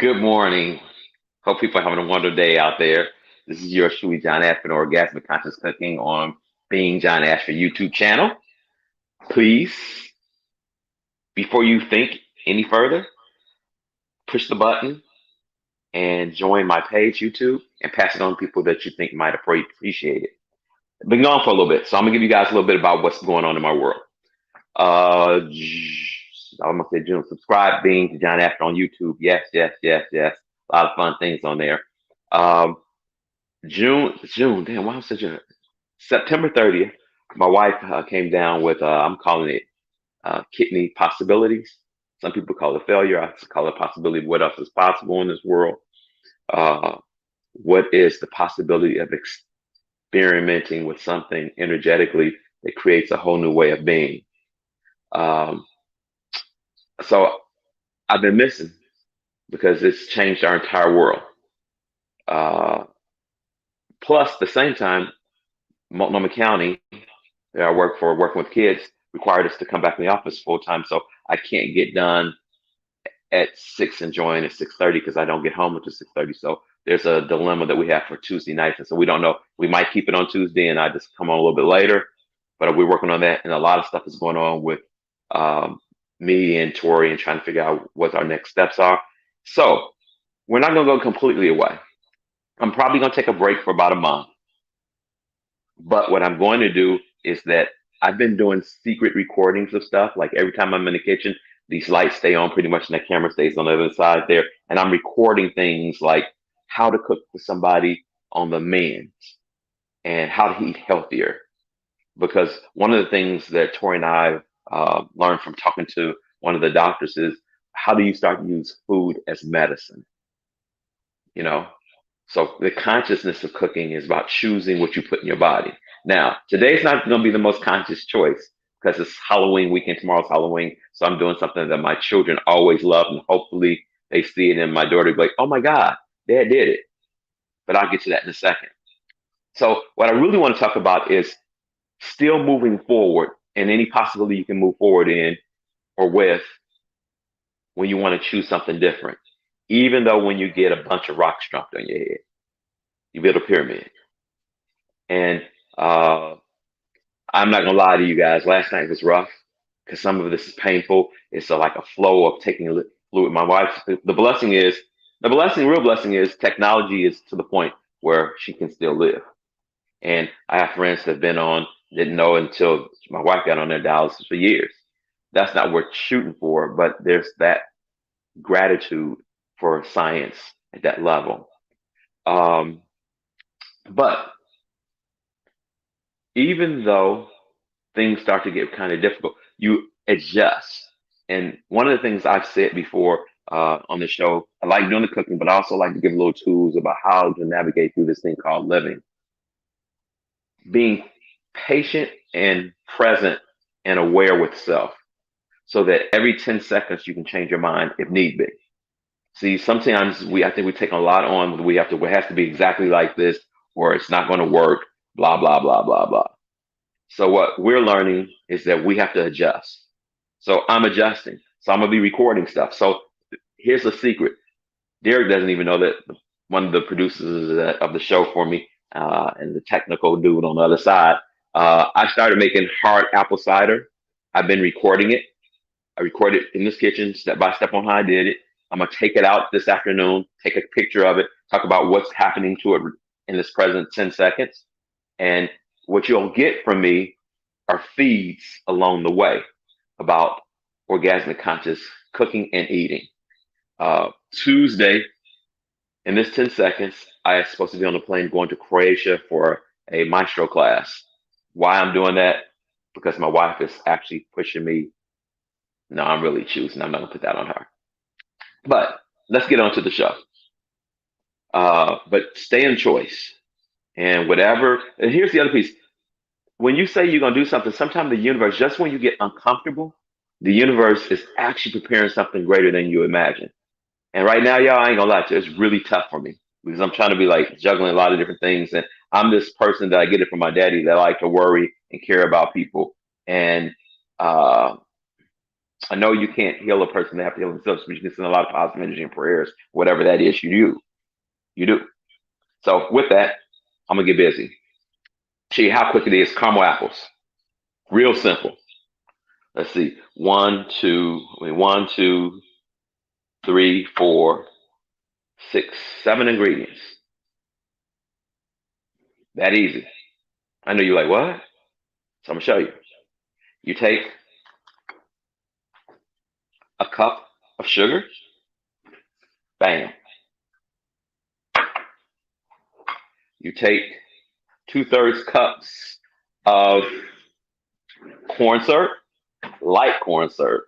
Good morning. Hope people are having a wonderful day out there. This is your Shui John Ashford, Orgasmic Conscious Cooking on Being John Ashford YouTube channel. Please, before you think any further, push the button and join my page, YouTube, and pass it on to people that you think might appreciate it. Been gone for a little bit, so I'm gonna give you guys a little bit about what's going on in my world. I'm gonna say, June, subscribe, Being John Ashford on YouTube. Yes, yes, yes, yes. A lot of fun things on there. Um, June, damn, why was such a September 30th, my wife came down with, I'm calling it kidney possibilities. Some people call it failure. I call it possibility of what else is possible in this world. Uh, what is the possibility of experimenting with something energetically that creates a whole new way of being? Um, so I've been missing because it's changed our entire world. Uh, Plus, the same time, Multnomah County that I work for, working with kids, required us to come back in the office full time. So I can't get done at 6 and join at 6:30 because I don't get home until 6:30. So there's a dilemma that we have for Tuesday nights, and so we don't know. We might keep it on Tuesday, and I just come on a little bit later. But we're working on that, and a lot of stuff is going on with um, me and Tori and trying to figure out what our next steps are. So we're not going to go completely away. I'm probably going to take a break for about a month. But what I'm going to do is that I've been doing secret recordings of stuff. Like every time I'm in the kitchen, these lights stay on pretty much, and the camera stays on the other side there. And I'm recording things like how to cook for somebody on the mend and how to eat healthier. Because one of the things that Tori and I learned from talking to one of the doctors is how do you start to use food as medicine? You know, so the consciousness of cooking is about choosing what you put in your body. Now, today's not going to be the most conscious choice because it's Halloween weekend. Tomorrow's Halloween. So I'm doing something that my children always love. And hopefully they see it in my daughter be like, oh my God, dad did it. But I'll get to that in a second. So what I really want to talk about is still moving forward and any possibility you can move forward in or with when you want to choose something different. Even though when you get a bunch of rocks dropped on your head, you build a pyramid. And uh, I'm not gonna lie to you guys. Last night was rough because some of this is painful. It's like a flow of taking fluid. My wife, real blessing is technology is to the point where she can still live. And I have friends that have been on, didn't know until my wife got on their dialysis for years. That's not worth shooting for, but there's that gratitude for science at that level. Um, but even though things start to get kind of difficult, you adjust. And one of the things I've said before on the show, I like doing the cooking, but I also like to give little tools about how to navigate through this thing called living. Being patient and present and aware with self so that every 10 seconds you can change your mind if need be. See, sometimes I think we take a lot on, it has to be exactly like this or it's not going to work, blah, blah, blah, blah, blah. So what we're learning is that we have to adjust. So I'm adjusting. So I'm gonna be recording stuff. So here's the secret. Derek doesn't even know that one of the producers of the show for me and the technical dude on the other side. I started making hard apple cider. I've been recording it. I recorded in this kitchen step by step on how I did it. I'm gonna take it out this afternoon, take a picture of it, talk about what's happening to it in this present 10 seconds. And what you'll get from me are feeds along the way about orgasmic conscious cooking and eating. Tuesday, in this 10 seconds, I am supposed to be on the plane going to Croatia for a maestro class. Why I'm doing that? Because my wife is actually pushing me. No, I'm really choosing. I'm not going to put that on her. But let's get on to the show. But stay in choice. And whatever, and here's the other piece. When you say you're going to do something, sometimes the universe, just when you get uncomfortable, the universe is actually preparing something greater than you imagine. And right now, y'all, I ain't gonna lie to you, it's really tough for me because I'm trying to be like juggling a lot of different things. And I'm this person that I get it from my daddy that I like to worry and care about people. And uh, I know you can't heal a person; they have to heal themselves, but you can send a lot of positive energy and prayers, whatever that is you do. You do. So with that, I'm gonna get busy. Show you how quick it is. Caramel apples, real simple. Let's see, one, two, three, four, six, seven ingredients. That easy. I know you're like, what? So I'm gonna show you. You take a cup of sugar, bam. You take 2/3 cups of corn syrup, light corn syrup.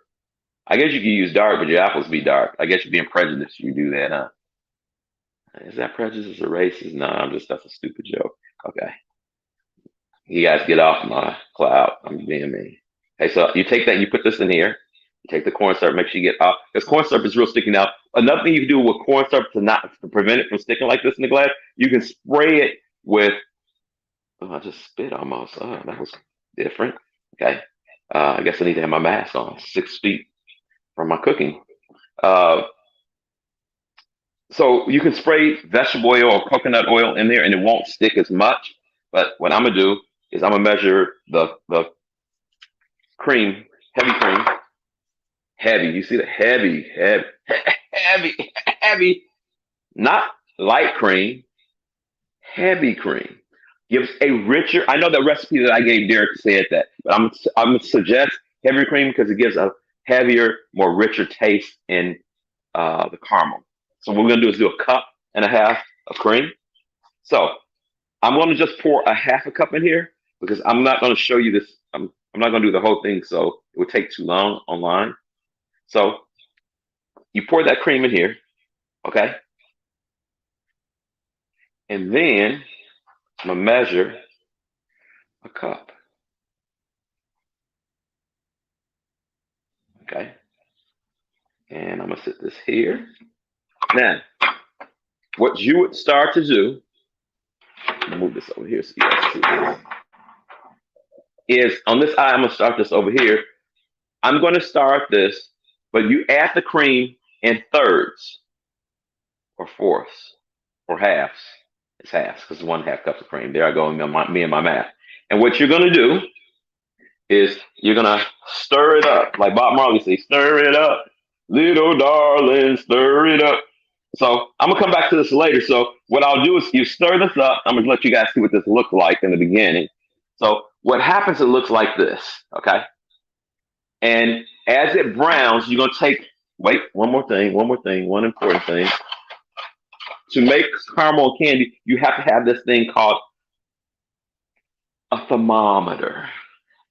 I guess you could use dark, but your apples be dark. I guess you're being prejudiced. You do that, huh? Is that prejudice or racist? No, that's a stupid joke. Okay. You guys get off my cloud. I'm being mean. Hey, so you take that, you put this in here. You take the corn syrup, make sure you get off because corn syrup is real sticky. Now, another thing you can do with corn syrup to prevent it from sticking like this in the glass, you can spray it with. Oh, I just spit almost. Oh, that was different. Okay. I guess I need to have my mask on. 6 feet from my cooking. Uh, so you can spray vegetable oil or coconut oil in there, and it won't stick as much. But what I'm gonna do is I'm gonna measure the cream, heavy cream, heavy. You see the heavy, heavy, heavy, heavy, not light cream, heavy cream. Gives a richer. I know the recipe that I gave Derek said that, but I'm gonna suggest heavy cream because it gives a heavier, more richer taste in the caramel. So what we're gonna do is do a cup and a half of cream. So I'm gonna just pour a half a cup in here because I'm not gonna show you this. I'm not gonna do the whole thing, so it would take too long online. So you pour that cream in here, okay, and then I'm gonna measure a cup, okay, and I'm gonna sit this here. Now, what you would start to do, move this over here so you guys see this, is on this eye, I'm gonna start this over here. I'm gonna start this, but you add the cream in thirds or fourths or halves. It's halves because 1/2 cup of cream. There I go, me and my math. And what you're gonna do is you're gonna stir it up, like Bob Marley says, stir it up, little darling, stir it up. So I'm gonna come back to this later. So what I'll do is you stir this up. I'm gonna let you guys see what this looks like in the beginning. So what happens? It looks like this, okay? And as it browns, you're gonna take. Wait, one important thing. To make caramel candy, you have to have this thing called a thermometer,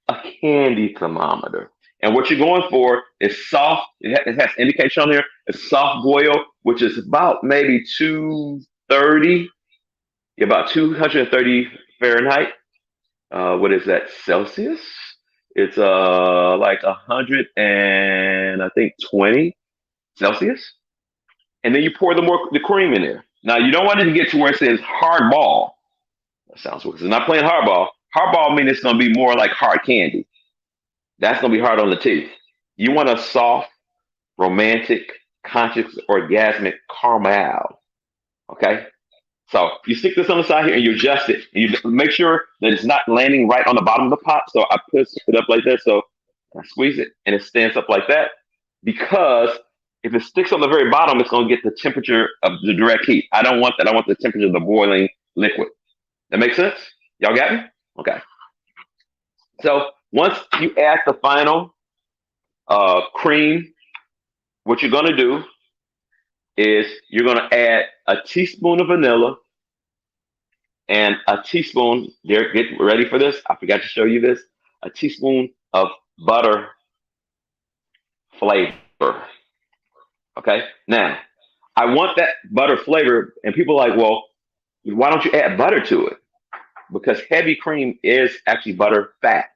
a candy thermometer. And what you're going for is soft. It has indication on here. It's soft boil, which is about maybe 230, about 230 Fahrenheit. What is that Celsius? It's like 100 and I think 20 Celsius. And then you pour the cream in there. Now you don't want it to get to where it says hard ball. That sounds weird. It's not plain hardball. Hardball means it's going to be more like hard candy. That's going to be hard on the teeth. You want a soft, romantic, conscious, orgasmic caramel. Okay? So you stick this on the side here and you adjust it. And you make sure that it's not landing right on the bottom of the pot. So I push it up like that. So I squeeze it and it stands up like that. Because if it sticks on the very bottom, it's going to get the temperature of the direct heat. I don't want that. I want the temperature of the boiling liquid. That makes sense? Y'all got me? Okay. So once you add the final cream, what you're going to do is you're going to add a teaspoon of vanilla and a teaspoon, Derek, get ready for this. I forgot to show you this. A teaspoon of butter flavor. Okay. Now, I want that butter flavor, and people are like, well, why don't you add butter to it? Because heavy cream is actually butter fat.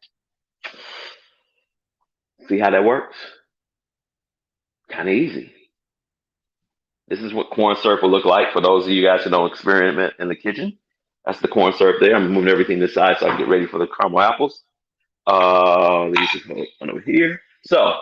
See how that works? Kind of easy. This is what corn syrup will look like for those of you guys who don't experiment in the kitchen. That's the corn syrup there. I'm moving everything to the side so I can get ready for the caramel apples. Let me just hold one over here. So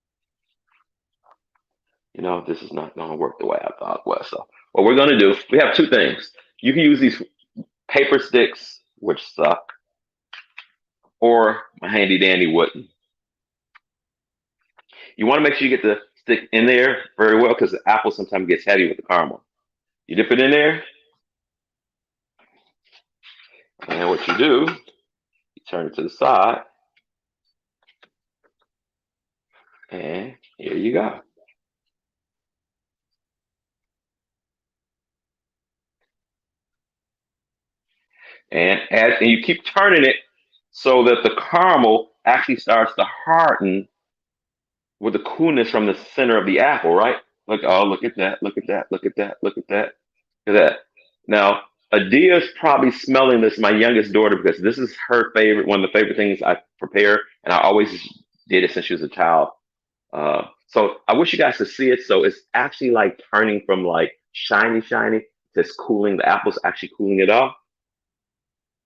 This is not going to work the way I thought it was. So what we're going to do, we have two things. You can use these paper sticks, which suck, or my handy dandy wooden. You want to make sure you get the stick in there very well because the apple sometimes gets heavy with the caramel. You dip it in there, and what you do, you turn it to the side, and here you go. And you keep turning it so that the caramel actually starts to harden with the coolness from the center of the apple, right? Look at that, look at that, look at that, look at that, look at that. Now, Adia's probably smelling this, my youngest daughter, because this is her favorite, one of the favorite things I prepare, and I always did it since she was a child. So I wish you guys could see it. So it's actually like turning from like shiny, shiny to cooling. The apple's actually cooling it off.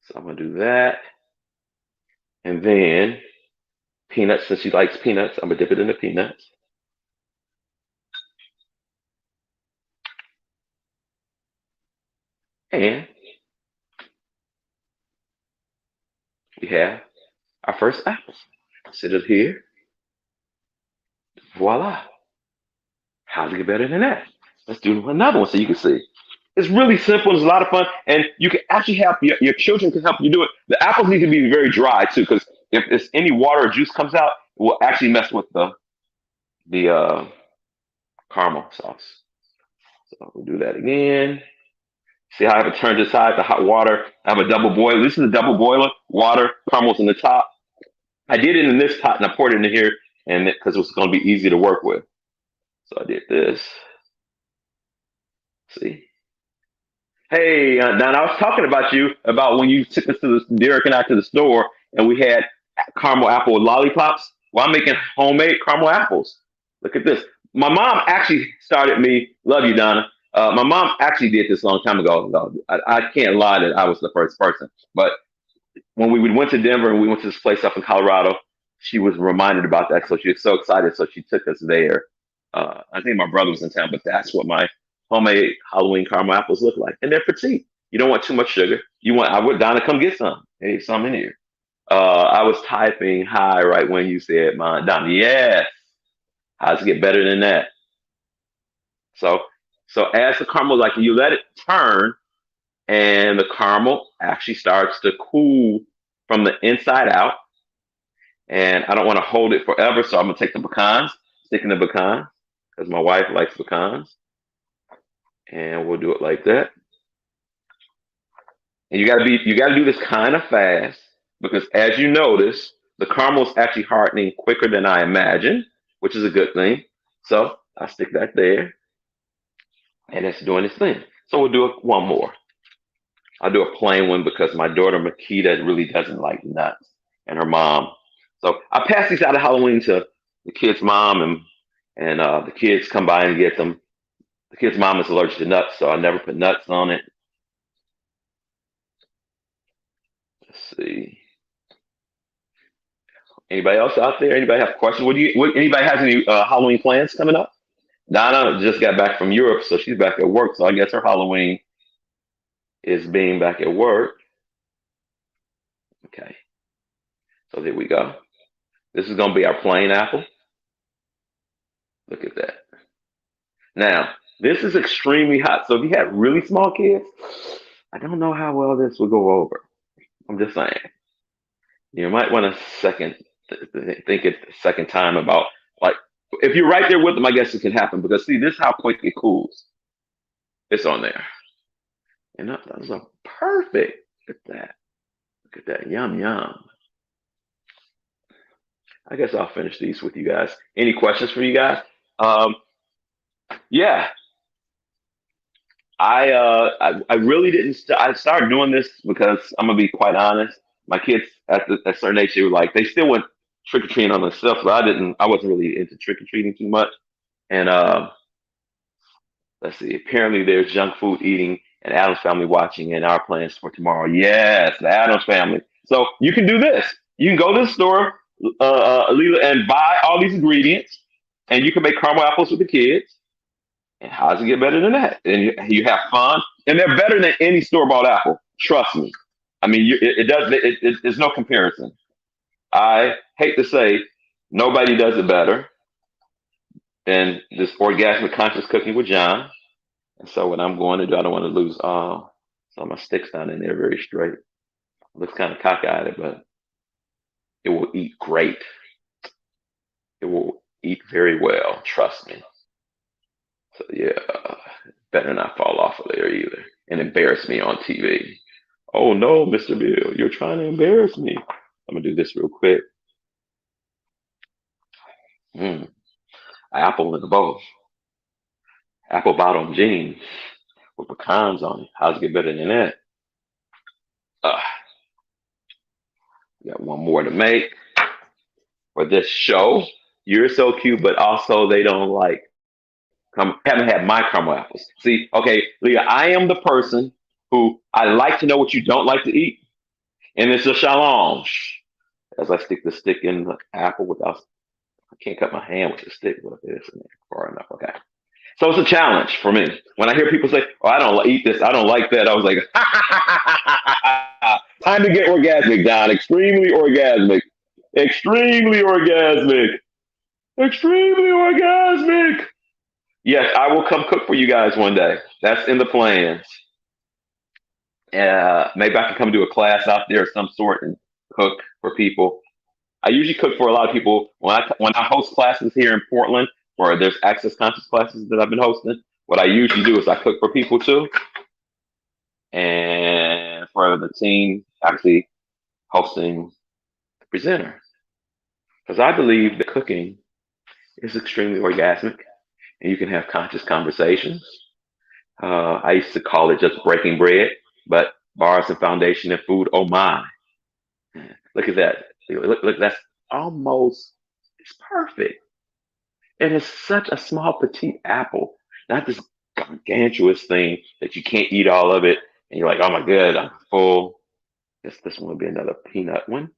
So I'm gonna do that, and then peanuts. Since she likes peanuts, I'm gonna dip it in the peanuts, and we have our first apples. Sit it here. Voila. How's it get better than that? Let's do another one so you can see. It's really simple. It's a lot of fun, and you can actually have your children can help you do it. The apples need to be very dry too, because if there's any water or juice comes out, it will actually mess with the caramel sauce. So we'll do that again. See how I have it turned aside to hot water. I have a double boiler. This is a double boiler. Water, caramel's in the top. I did it in this pot and I poured it in here, and because it was going to be easy to work with. So I did this. See. Hey, Don, I was talking about you about when you took us to Derek and I to the store, and we had caramel apple lollipops. Well, I'm making homemade caramel apples. Look at this. My mom actually started me. Love you, Donna. My mom actually did this a long time ago. I can't lie that I was the first person. But when we went to Denver and we went to this place up in Colorado, she was reminded about that. So she was so excited. So she took us there. I think my brother was in town, but that's what my homemade Halloween caramel apples look like. And they're petite. You don't want too much sugar. I would, Donna, come get some. Hey, some in here. I was typing hi right when you said mine. Donna, yes. How's it get better than that? So, so as the caramel, like you let it turn, and the caramel actually starts to cool from the inside out. And I don't want to hold it forever, so I'm gonna take the pecans, stick in the pecans, because my wife likes pecans, and we'll do it like that. And you gotta do this kind of fast because as you notice, the caramel is actually hardening quicker than I imagined, which is a good thing. So I stick that there, and it's doing its thing. So we'll do one more. I'll do a plain one because my daughter Makita really doesn't like nuts, and her mom. So I pass these out of Halloween to the kid's mom, and the kids come by and get them. The kid's mom is allergic to nuts, so I never put nuts on it. Let's see. Anybody else out there? Anybody have questions? Anybody has any Halloween plans coming up? Donna just got back from Europe, so she's back at work. So I guess her Halloween is being back at work. Okay, so there we go. This is going to be our plain apple. Look at that. Now, this is extremely hot. So if you have really small kids, I don't know how well this will go over. I'm just saying. You might want to think it a second time about like if you're right there with them, I guess it can happen because see, this is how quick it cools. It's on there. And those are perfect. Look at that. Look at that. Yum yum. I guess I'll finish these with you guys. Any questions for you guys? Um, yeah, I really didn't. I started doing this because I'm gonna be quite honest. My kids at a certain age, they were like they still went trick or treating on themselves, but I didn't. I wasn't really into trick or treating too much. And let's see. Apparently, there's junk food eating and Adam's family watching, and our plans for tomorrow. Yes, the Adams family. So you can do this. You can go to the store, Alila, and buy all these ingredients. And you can make caramel apples with the kids. And how does it get better than that? And you have fun, and they're better than any store bought apple. Trust me. I mean, it does. There's no comparison. I hate to say, nobody does it better than this orgasmic conscious cooking with John. And so, what I'm going to do, I don't want to lose some of my sticks down in there very straight. It looks kind of cockeyed, but it will eat great. It will eat very well. Trust me. So yeah, better not fall off of there either and embarrass me on TV. Oh no, Mr. Bill, you're trying to embarrass me. I'm gonna do this real quick. Mm, apple in a bowl, apple bottom jeans with pecans on it. How's it get better than that? Uh, got one more to make for this show. You're so cute, but also they don't like haven't had my caramel apples. See, okay, Leah, I am the person who I like to know what you don't like to eat, and it's a challenge. As I stick the stick in the apple without, I can't cut my hand with the stick, but it's in there far enough. Okay. So it's a challenge for me. When I hear people say, "Oh, I don't eat this, I don't like that," I was like, "Time to get orgasmic, Don. Extremely orgasmic, extremely orgasmic, extremely orgasmic." Yes, I will come cook for you guys one day. That's in the plans. Maybe I can come do a class out there of some sort and cook for people. I usually cook for a lot of people when I host classes here in Portland, or there's access conscious classes that I've been hosting. What I usually do is I cook for people too, and for the team actually hosting the presenter, because I believe that cooking is extremely orgasmic, and you can have conscious conversations. I used to call it just breaking bread, but bars and foundation and food. Oh my! Look at that. Look, that's almost, it's perfect. And it's such a small, petite apple, not this gargantuous thing that you can't eat all of it. And you're like, oh my God, I'm full. This one will be another peanut one.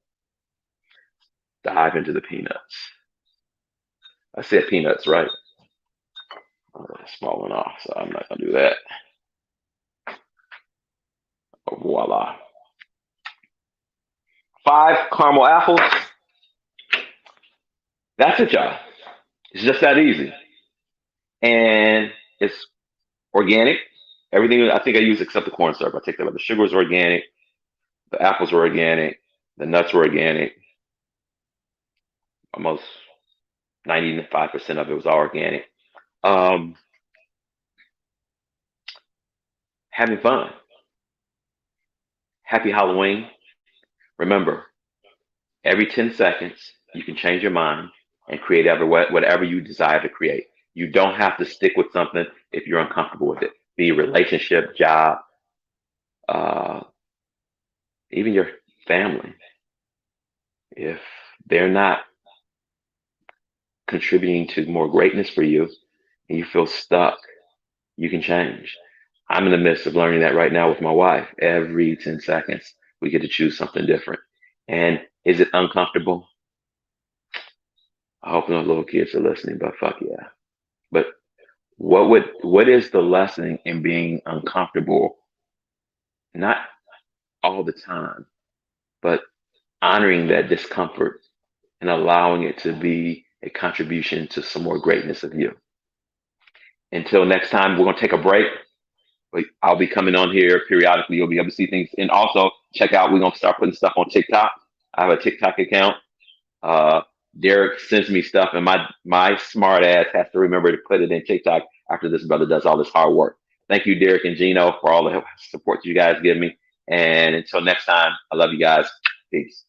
Dive into the peanuts. I said peanuts, right? Oh, it's falling off, so I'm not going to do that. Oh, voila. 5 caramel apples. That's it, y'all. It's just that easy. And it's organic. Everything I think I use except the cornstarch. I take that, but the sugar is organic, the apples were organic, the nuts were organic. Almost 95% of it was all organic. Um, Having fun. Happy Halloween. Remember, every 10 seconds, you can change your mind and create whatever you desire to create. You don't have to stick with something if you're uncomfortable with it. Be a relationship, job, uh, even your family. If they're not contributing to more greatness for you and you feel stuck, you can change. I'm in the midst of learning that right now with my wife. Every 10 seconds, we get to choose something different. And is it uncomfortable? I hope no little kids are listening, but fuck yeah. But what is the lesson in being uncomfortable? Not all the time, but honoring that discomfort and allowing it to be a contribution to some more greatness of you. Until next time, we're going to take a break. I'll be coming on here periodically. You'll be able to see things. And also, check out, we're going to start putting stuff on TikTok. I have a TikTok account. Uh, Derek sends me stuff, and my smart ass has to remember to put it in TikTok after this brother does all this hard work. Thank you, Derek and Gino, for all the support you guys give me. And until next time, I love you guys. Peace.